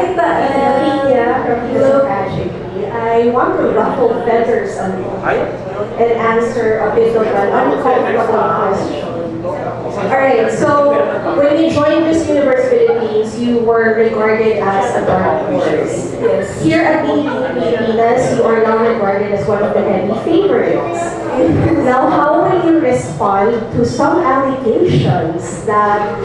Tita from Hello Tragically. I want to ruffle feathers a little and answer a bit of an uncomfortable question. Alright, so when you joined Miss Universe Philippines, you were regarded as a dark horse. Yes. Here at Pilipinas, you are now regarded as one of the heavy favorites. Now, how will you respond to some allegations that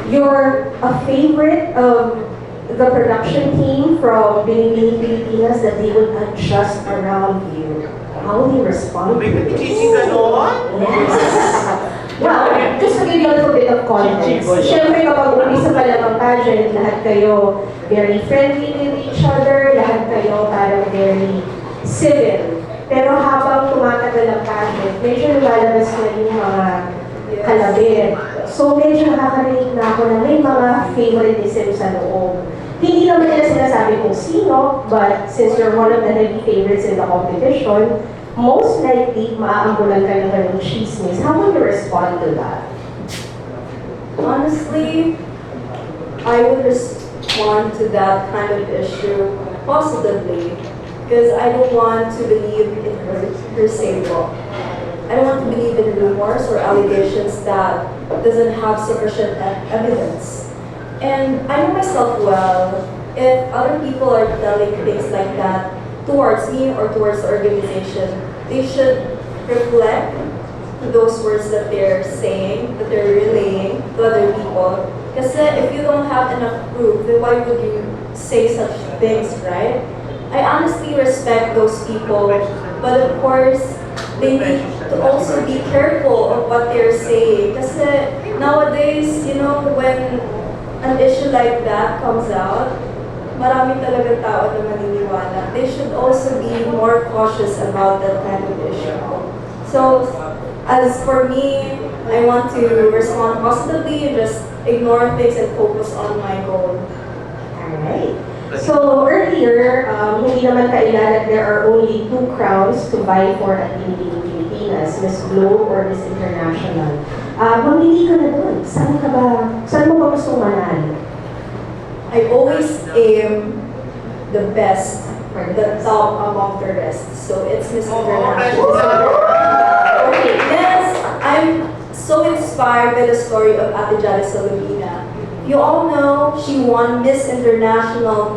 you're a favorite of the production team from Binibini Pilipinas, that they would adjust around you? How will you respond to this? Yes. Well, just to give you a little bit of context, syempre kapag umpisa pa lang ang pageant, lahat kayo very friendly with each other, lahat kayo parang very civil. Pero habang tumatagal ang pageant, medyo lumalabas na yung mga kalabit. So medyo nakakarinig na ako na may mga favoritism sa loob. Hindi naman nila sinasabi kung sino, but since you're one of the heavy favorites in the competition, most likely, maaambulan ka ng ganung chismis. How will you respond to that? Honestly, I would respond to that kind of issue positively because I don't want to believe in her saying. I don't want to believe in rumors or allegations that doesn't have sufficient evidence. And I know myself well, if other people are telling things like that towards me or towards the organization, they should reflect to those words that they're saying, that they're relaying to other people. Because if you don't have enough proof, then why would you say such things, right? I honestly respect those people, but of course, they need to also be careful of what they're saying. Because nowadays, you know, when an issue like that comes out, marami talaga tao na maniniwala. They should also be more cautious about that kind of issue. So, as for me, I want to respond positively and just ignore things and focus on my goal. Alright. So, earlier, hindi naman kailangan there are only 2 crowns to vie for at Binibini Pilipinas, Miss Globe or Miss International. Mamili ka na dun. Saan mo ba gusto manalo? I always aim the best, the top among the rest. So it's Miss International. Okay, yes, I'm so inspired by the story of Angelica Lopez. You all know she won Miss International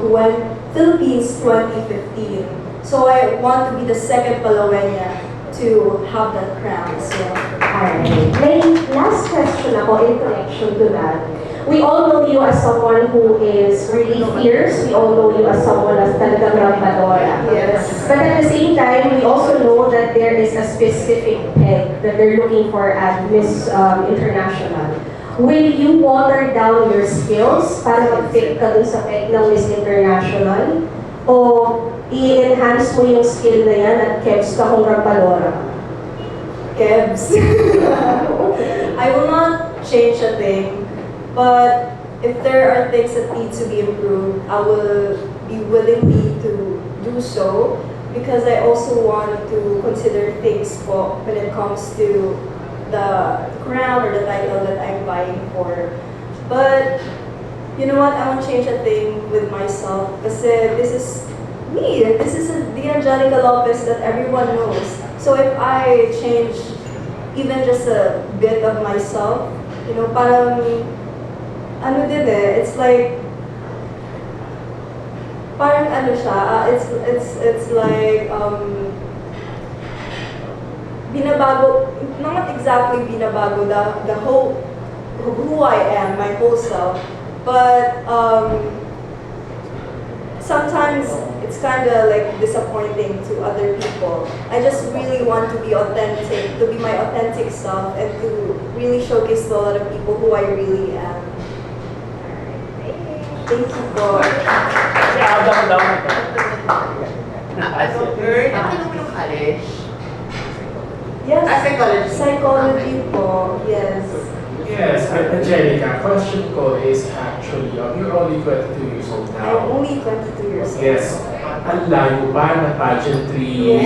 Philippines 2015. So I want to be the second Palawenya to have that crown. So. Alright. May last question ako in connection to that. We all know you as someone who is really fierce. We all know you as someone as talagang rampadora. Yes. But at the same time, we also know that there is a specific peg that they're looking for at Miss International. Will you water down your skills para mag-fit ka dun sa peg ng Miss International? O i-enhance mo yung skill na yan at kebs ka kung rampadora? Kebs. I will not change a thing. But if there are things that need to be improved, I will be willingly to do so because I also want to consider things when it comes to the crown or the title that I'm vying for. But you know what? I won't change a thing with myself because this is me. This is the Angelica Lopez that everyone knows. So if I change even just a bit of myself, you know, parang it's like parang it's like binabago, not exactly binabago the whole who I am, my whole self, but sometimes it's kind of like disappointing to other people. I just really want to be authentic, to be my authentic self, and to really showcase to a lot of people who I really am. Thank you po. College? Yes. Psychology? Psychology po, yes. Yes, Angelica, question ko is actually, you're only 22 years old I'm now. only 22 years old. Yes. Ang layo pa na pageantry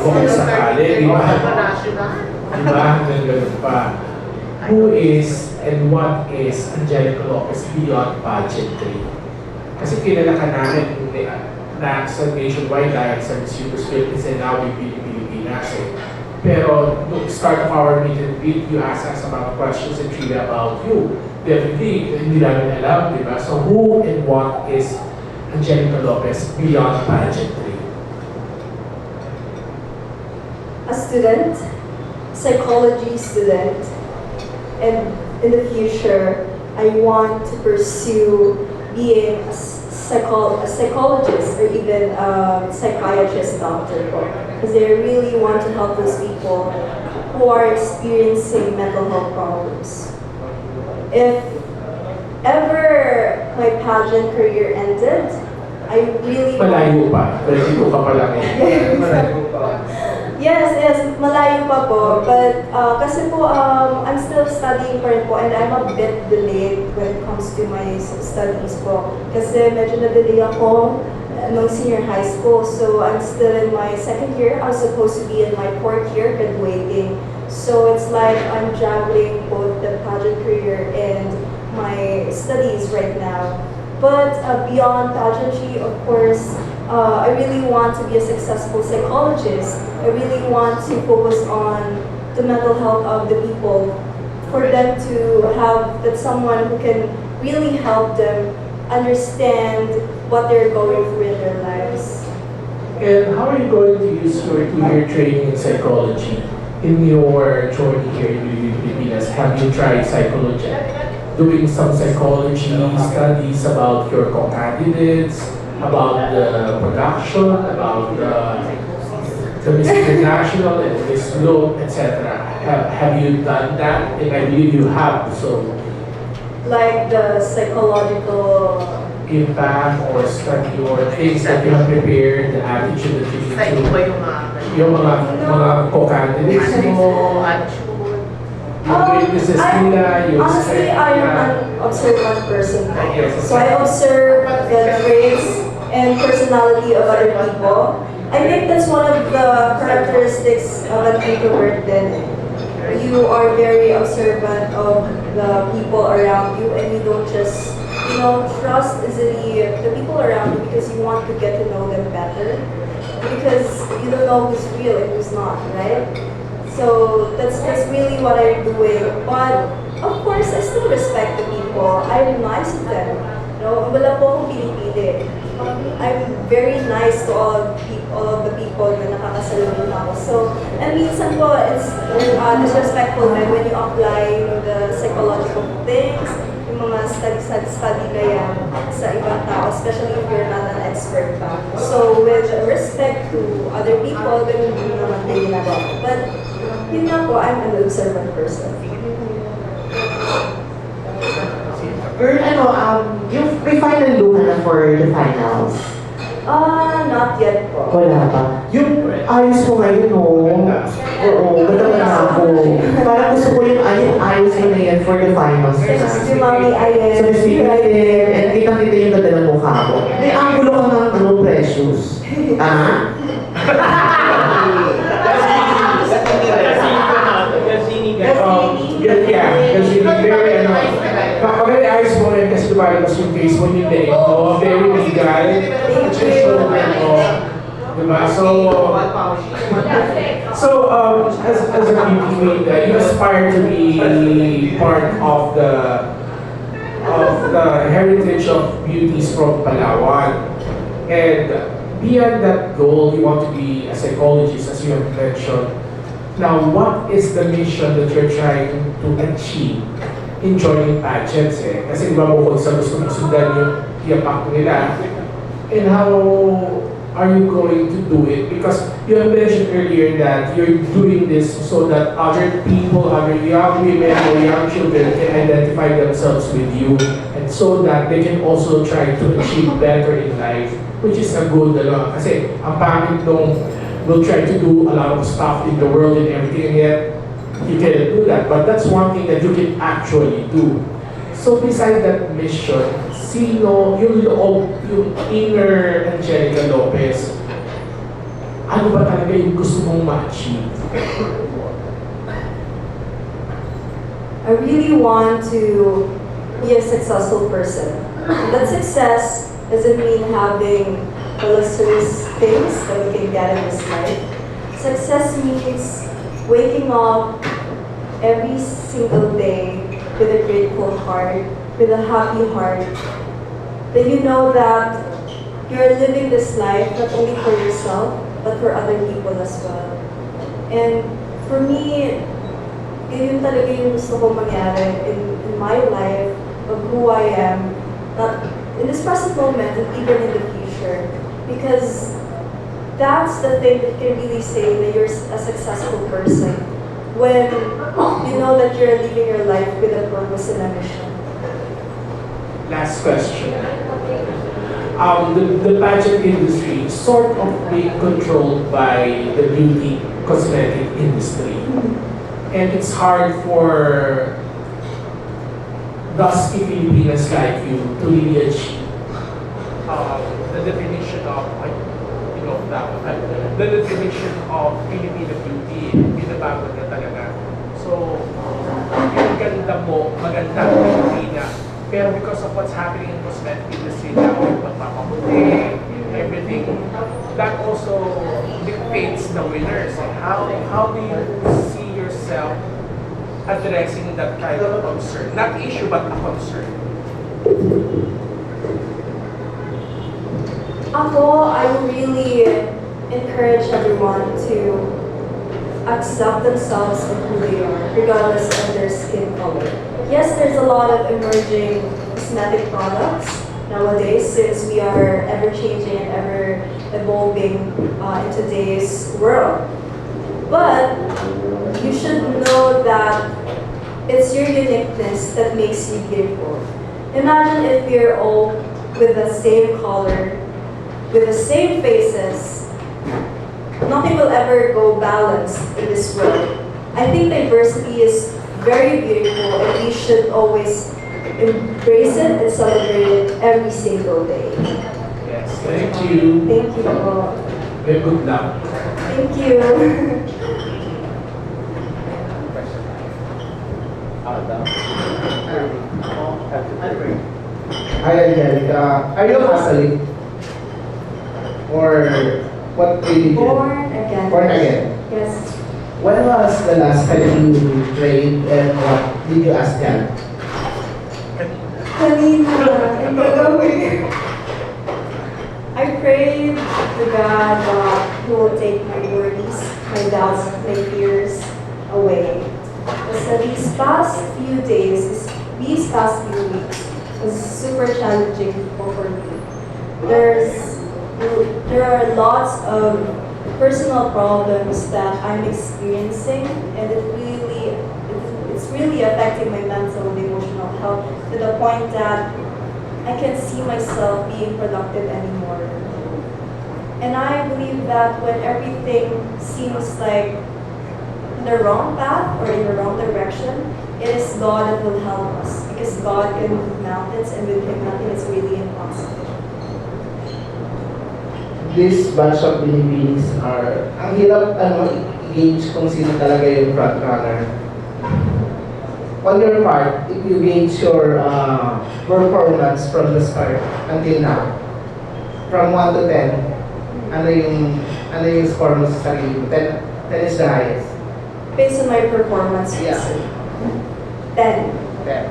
kung sakali, di ba? Di ba? Hanggang ganun pa. Who is and what is Angelica Lopez beyond pageantry? Kasi kilala ka namin na sa nationwide dahil sa Miss Universe Philippines and now with Pilipinas. Pero to start of our meet and greet, you asked us about questions and trivia about you. Definitely, hindi namin alam, di ba? So who and what is Angelica Lopez beyond pageantry? A student, psychology student, and in the future, I want to pursue being a psychologist or even a psychiatrist doctor because I really want to help those people who are experiencing mental health problems. If ever my pageant career ended, I really Malayo pa. Pero ka pa lang eh. Malayo pa. Yes, malayo pa po. But kasi po, I'm still studying pa rin po and I'm a bit delayed when it comes to my studies po. Kasi medyo na-delay ako nung senior high school. So I'm still in my second year. I was supposed to be in my fourth year graduating. So it's like I'm juggling both the pageant career and my studies right now. But beyond pageantry, of course, I really want to be a successful psychologist. I really want to focus on the mental health of the people, for them to have that someone who can really help them understand what they're going through in their lives. And how are you going to use your 2-year training in psychology in your journey here in the Pilipinas? Have you tried psychology? Doing some psychology studies about your co-candidates, about the production, about the Miss International and Miss Globe, etc. Have you done that? And I believe you have. So, Like the psychological impact or study or things that you have prepared, the attitude that you need Sa iba to, yung mga co-candidates mo, yung witnesses nila, yung honestly, strength I am nila. an observant person. Yes. So I observe the traits and personality of other people. I think that's one of the characteristics of an introvert then. You are very observant of the people around you and you don't just, trust easily the people around you because you want to get to know them better. Because you don't know who's real and who's not, right? So that's really what I'm doing. But of course, I still respect the people. I'm nice to them. Wala po akong pinipili. I'm very nice to all of the people na nakakasalubong ako. So, and minsan po, it's disrespectful when you apply the psychological things, yung mga study na yan sa ibang tao, especially if you're not an expert pa. So, with respect to other people, ganun din naman din ginagawa. But, yun nga po, I'm an observant person. Girl, may final look na for the finals. Not yet po. Wala pa. Yung ayos mo ngayon, no? Oo, ganda na ako. Parang gusto ko yung ayos mo na yan for the finals na. Si Mami Ayen. So, si Ayen, and kita-kita yung ganda ng mukha ko. May angulo ka ng precious. Ah? Very ayos mo rin kasi lumalabas yung face mo, yung leg mo, very legal. At yung shoulder mo. Diba? So, as a beauty queen, you aspire to be part of the heritage of beauties from Palawan. And beyond that goal, you want to be a psychologist, as you have mentioned. Now, what is the mission that you're trying to achieve in joining pageants? Kasi diba bukod sa gusto mong sundan yung tiyapak nila, and how are you going to do it? Because you have mentioned earlier that you're doing this so that other people, other young women or young children can identify themselves with you, and so that they can also try to achieve better in life, which is a good, kasi ang pangit nung we'll try to do a lot of stuff in the world and everything, and yet you cannot do that. But that's one thing that you can actually do. So beside that mission, sino yung loob, yung inner Angelica Lopez, ano ba talaga yung gusto mong ma-achieve? I really want to be a successful person. That success doesn't mean having the luxurious things that we can get in this life. Success means waking up every single day with a grateful heart, with a happy heart, that you know that you're living this life not only for yourself, but for other people as well. And for me, yun talaga yung gusto ko mangyari in my life, of who I am, not in this present moment and even in the future. Because that's the thing that can really say that you're a successful person. When you know that you're living your life with a purpose and a mission. Last question. The pageant industry is sort of being controlled by the beauty cosmetic industry. And it's hard for dusky Filipinas like you to really achieve the definition of, the definition of Filipino beauty. Binabago na talaga. So, yung ganda mo, maganda ang Pilipina. Pero because of what's happening in cosmetic industry now, yung pagpapamuti, everything, that also dictates the winners. How do you see yourself addressing that kind of concern? Not issue, but a concern. I would really encourage everyone to accept themselves for who they are, regardless of their skin color. Yes, there's a lot of emerging cosmetic products nowadays, since we are ever-changing and ever-evolving in today's world. But you should know that it's your uniqueness that makes you beautiful. Imagine if we're all with the same color, with the same faces, nothing will ever go balanced in this world. I think diversity is very beautiful and we should always embrace it and celebrate it every single day. Yes, thank you. Thank you all. Very good luck. Thank you. Hi Angelica, are you a Catholic? Or what religion? Born again. Born again. Yes. When was the last time you prayed and what did you ask God? Kanina, and kagabi. I prayed to God that He will take my worries, my doubts, my fears away. So these past few days, these past few weeks, was super challenging for me. There are lots of personal problems that I'm experiencing, and it's really affecting my mental and emotional health to the point that I can't see myself being productive anymore. And I believe that when everything seems like in the wrong path or in the wrong direction, it is God that will help us, because God can move mountains, and with Him nothing is really impossible. This batch of Binibinis are, ang hirap i-gauge kung sino talaga yung front runner. On your part, if you gauge your performance from the start until now, from 1 to 10, ano yung score mo sa sarili mo? 10 is the highest. Based on my performance, Yeah. 10. 10.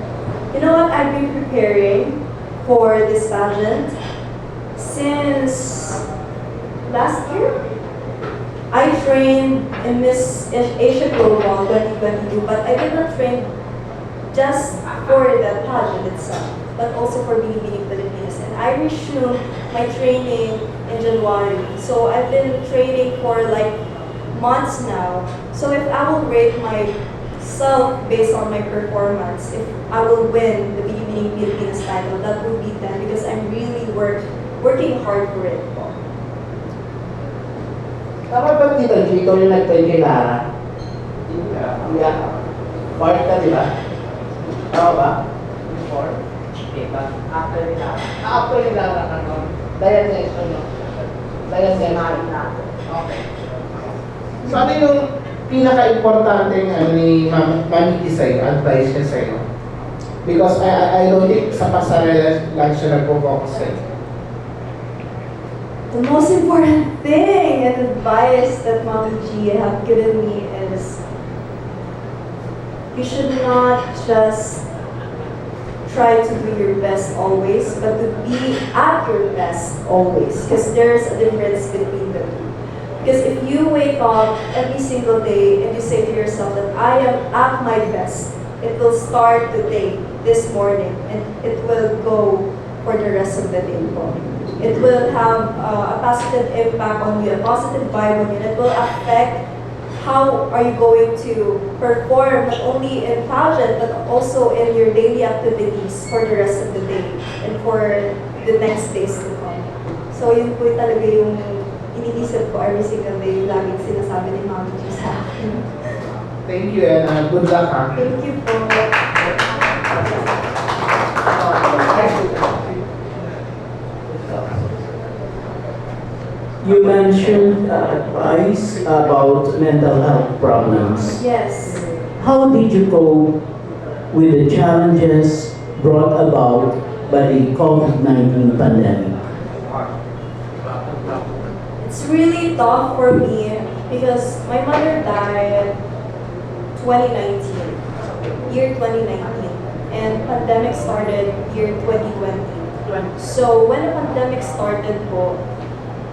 You know what? I've been preparing for this pageant since last year. I trained in Miss Asia Global 2022, but I did not train just for the pageant itself, but also for Binibini Pilipinas. And I resumed my training in January. So I've been training for like months now. So if I will rate myself based on my performance, if I will win the Binibini Pilipinas title, that would be 10, because I'm really working hard for it. Tama ba Tito G, ikaw yung nag-train kay Lara? Yeah. Part ka, di ba? Tama ba? Before? Diba? After ni Lara? After ni Lara ka nun? Dahil next no? Dahil next Okay. So ano yung pinaka-importante ni Mamiki sa'yo, advice niya sa'yo? Because I don't think sa pasarela lang siya nagpo-focus sa'yo. The most important thing and advice that Mommy G have given me is you should not just try to do your best always, but to be at your best always. Because there's a difference between the two. Because if you wake up every single day and you say to yourself that I am at my best, it will start today, this morning, and it will go for the rest of the day. It will have a positive impact on you, a positive vibe on you, and it will affect how are you going to perform not only in pageant but also in your daily activities for the rest of the day and for the next days to come. So yun po talaga yung iniisip ko every single day, yung laging sinasabi ni Mami G sa akin. Thank you and good luck, ha? Thank you po. You mentioned advice about mental health problems. Yes. How did you cope with the challenges brought about by the COVID-19 pandemic? It's really tough for me because my mother died 2019, year 2019, and pandemic started year 2020. So when the pandemic started po,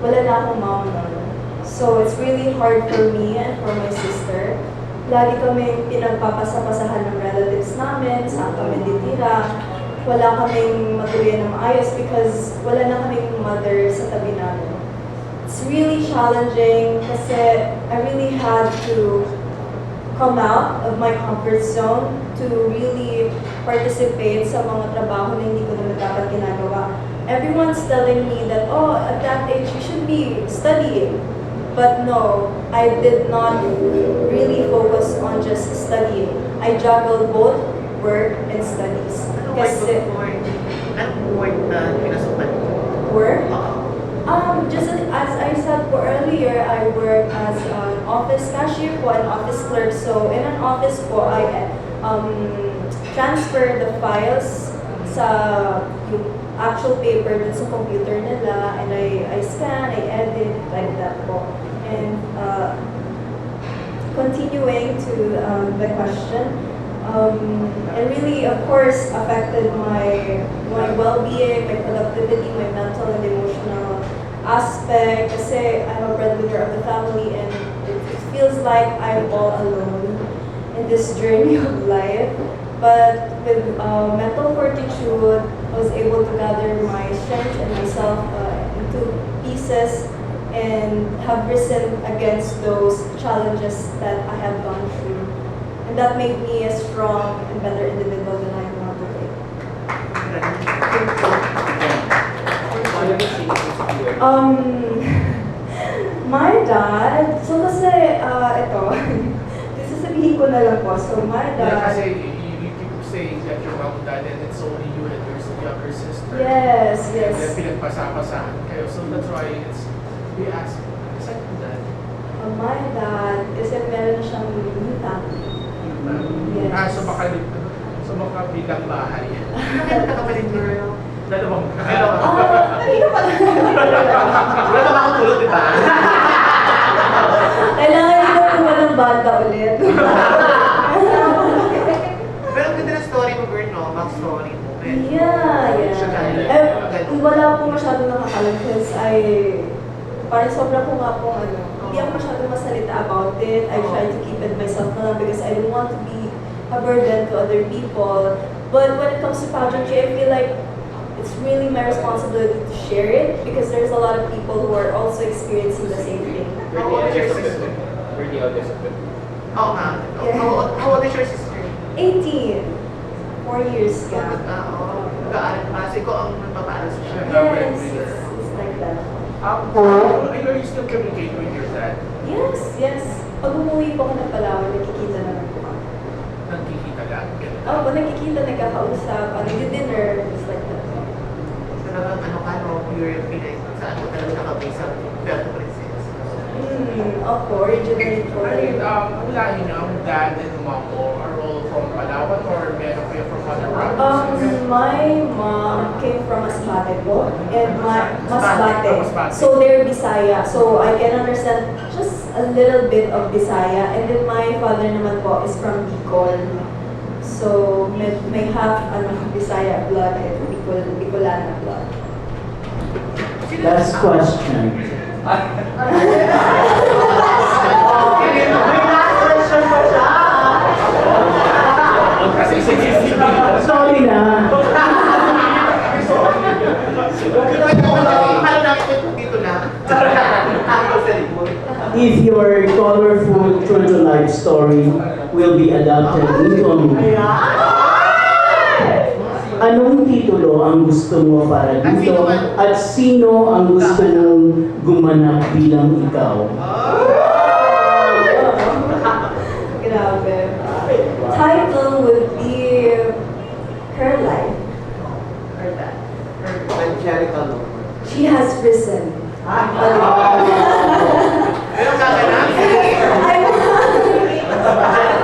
wala na akong mom nun. So it's really hard for me and for my sister. Lagi kaming pinagpapasa-pasahan ng relatives namin, saan kami titira. Wala kaming matuluyan ng maayos because wala na kaming mother sa tabi namin. It's really challenging kasi I really had to come out of my comfort zone to really participate sa mga trabaho na hindi ko naman dapat ginagawa. Everyone's telling me that, oh, at that age you should be studying. But no, I did not really focus on just studying. I juggled both work and studies. Kasi Anong work na pinasukan mo? work, just as I said po earlier, I work as an office cashier po, an office clerk. So in an office po, I transfer the files sa yung actual paper dun sa computer nila, and I scan, I edit, like that po. And continuing to the question, it really, of course, affected my well-being, my productivity, my mental and emotional aspect. Kasi I'm a breadwinner of the family, and it feels like I'm all alone in this journey of life. But with mental fortitude, I was able to gather my strength and myself into pieces and have risen against those challenges that I have gone through. And that made me a strong and better individual than I am now today. My dad, so kasi ito, sasabihin ko na lang po. So my dad, Kasi you keep saying that your mom died and it's only you and your younger sister. yes, And then yes. pinagpasa-pasahan kayo. So that's why we ask, aside from that, My dad, kasi meron na siyang new family. Yes. so baka bilang bahay. Nakita ka pa rin, girl. Dalawang Kanina pa Wala ka ba akong tulog, di ba? kailangan nyo po ba ng bata ulit? Pero ang ganda ng story mo, girl, no? Back story mo. Yeah. Wala po masyadong nakakalam because parang sobra po nga po hindi ako masyadong masalita about it. I try to keep it myself na lang because I don't want to be a burden to other people. But when it comes to pageantry, I feel like it's really my responsibility to share it because there's a lot of people who are also experiencing the same thing. How old is your sister? Oo nga. How old is your sister? 18. 4 years gap. Oo. Mag-aaral pa. Kasi ko ang nagpapaaral sa siya. Yes, it's like that. Are you still communicating with your dad? Yes. Pag umuwi po ako ng Palawan, nakikita naman po ako. Nagkikita ka? Pag nakikita, nagkakausap, dinner, it's like that. Talagang pure Pinay. Saan mo talaga nakabase sa Puerto Princess? Opo, originally po. Ang lahi niyo, ang dad and mom mo are all from Palawan or meron kayo from My mom came from Masbate po, and Masbate. So they're Bisaya. So I can understand just a little bit of Bisaya. And then my father naman po is from Bicol. So may half Bisaya blood and Bicolana blood. Last question. Sorry na. If your colorful true to life story will be adapted into a movie, anong titulo ang gusto mo para dito at sino ang gusto mong gumanap bilang ikaw? Grabe. Title would be Her Life. Or that. Angelica Lopez. She has risen. Anong gaganap?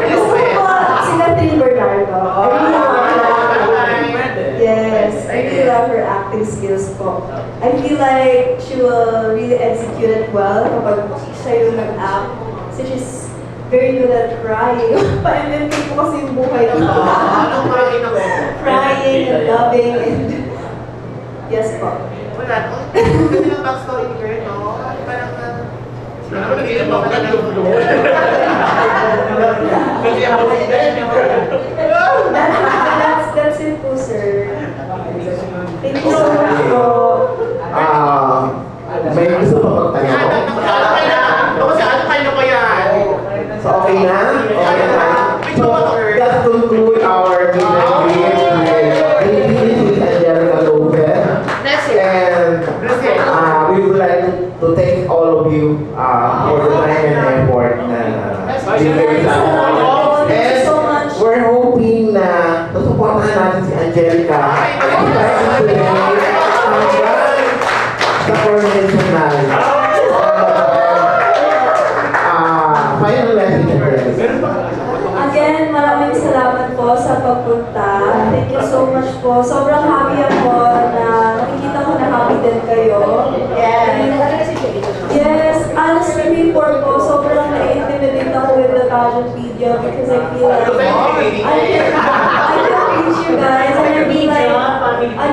Gusto ko sila Tin Bernardo. Yes, I really love her acting skills po. I feel like she will really execute it well kapag siya yung nag-act. So she's very good at crying. Pa-MMK po kasi yung buhay ng Anong crying ako? crying and loving and yes po. Wala. Kasi ang backstory ni girl, no? Parang hindi mo ka That's it po, sir. Thank you so much po. May gusto pa pagtanong? Ano ko yan? So, okay na? Okay na. So, that conclude our meet and greet with Angelica Lopez. And we would like to thank all of you for the time and effort na binigay sa amin. Thank you so much. We're hoping na nasuportahan natin si Angelica sa coronation final message. Again, maraming salamat po sa pagpunta. Thank you so much po. Sobrang happy ako na nakikita ko na happy din kayo. Yes, honestly before po, sobrang na-intimidate ako with the pageant video because I feel like I can reach you guys and I feel like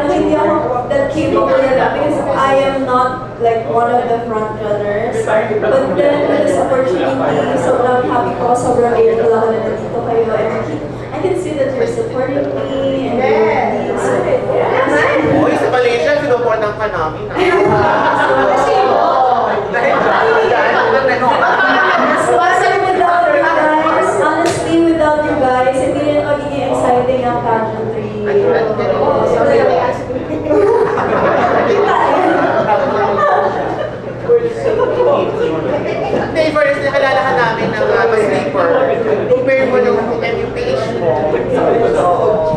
hindi ako that capable yet because I am not like one of the front runners. But then with this opportunity, sobrang happy ko, sobrang grateful ako na nandito kayo and I can see that you're supporting me and you're being Uy, sa Malaysia, sinuportan ka namin. Without you guys, honestly, without you guys, hindi rin magiging exciting ang pageantry. Neighbors, nakalala ka